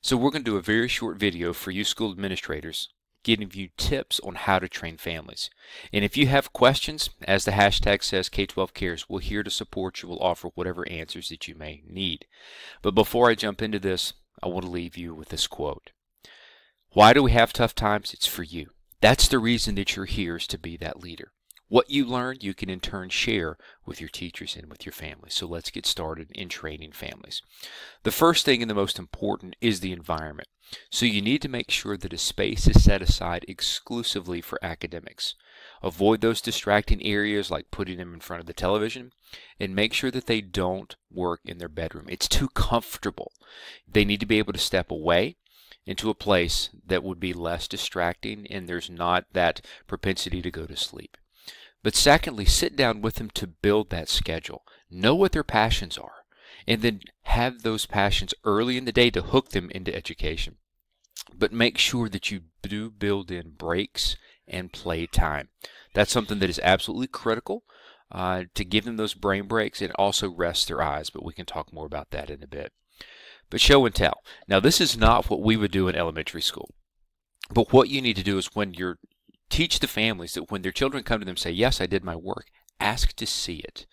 So we're going to do a very short video for you school administrators, giving you tips on how to train families. And if you have questions, as the hashtag says, K12 Cares, we're here to support you. We'll offer whatever answers that you may need. But before I jump into this, I want to leave you with this quote. Why do we have tough times? It's for you. That's the reason that you're here, is to be that leader. What you learn, you can in turn share with your teachers and with your family. So let's get started in training families. The first thing and the most important is the environment. So you need to make sure that a space is set aside exclusively for academics. Avoid those distracting areas like putting them in front of the television, and make sure that they don't work in their bedroom. It's too comfortable. They need to be able to step away into a place that would be less distracting and there's not that propensity to go to sleep. But secondly, sit down with them to build that schedule. Know what their passions are, and then have those passions early in the day to hook them into education. But make sure that you do build in breaks and play time. That's something that is absolutely critical to give them those brain breaks and also rest their eyes, but we can talk more about that in a bit. But show and tell. Now, this is not what we would do in elementary school. But what you need to do is when you're teach the families that when their children come to them and say, yes, I did my work, ask to see it.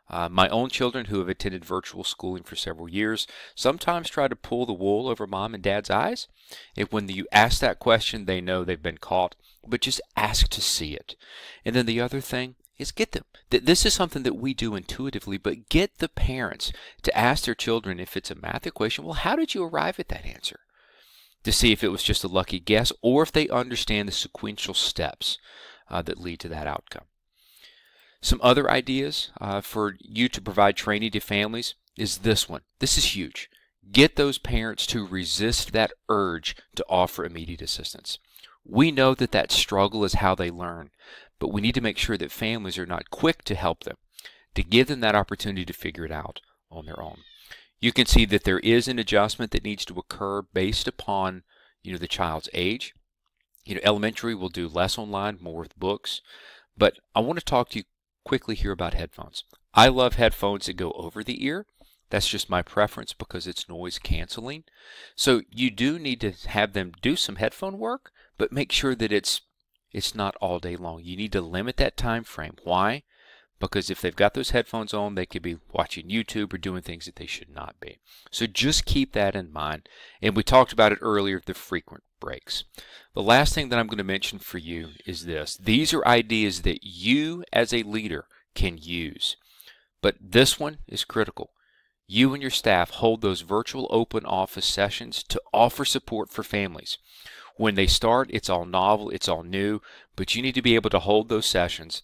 My own children who have attended virtual schooling for several years sometimes try to pull the wool over mom and dad's eyes. And when you ask that question, they know they've been caught, but just ask to see it. And then the other thing is get them. This is something that we do intuitively, but get the parents to ask their children if it's a math equation, well, how did you arrive at that answer? To see if it was just a lucky guess or if they understand the sequential steps that lead to that outcome. Some other ideas for you to provide training to families is this one. This is huge. Get those parents to resist that urge to offer immediate assistance. We know that that struggle is how they learn, but we need to make sure that families are not quick to help them, to give them that opportunity to figure it out on their own. You can see that there is an adjustment that needs to occur based upon, the child's age. Elementary will do less online, more with books. But I want to talk to you quickly here about headphones. I love headphones that go over the ear. That's just my preference because it's noise canceling. So you do need to have them do some headphone work, but make sure that it's not all day long. You need to limit that time frame. Why? Because if they've got those headphones on, they could be watching YouTube or doing things that they should not be. So just keep that in mind. And we talked about it earlier, the frequent breaks. The last thing that I'm going to mention for you is this. These are ideas that you as a leader can use. But this one is critical. You and your staff hold those virtual open office sessions to offer support for families. When they start, it's all novel, it's all new, but you need to be able to hold those sessions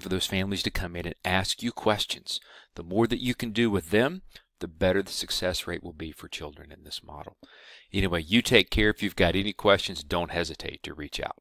for those families to come in and ask you questions. The more that you can do with them, the better the success rate will be for children in this model. Anyway, you take care. If you've got any questions, don't hesitate to reach out.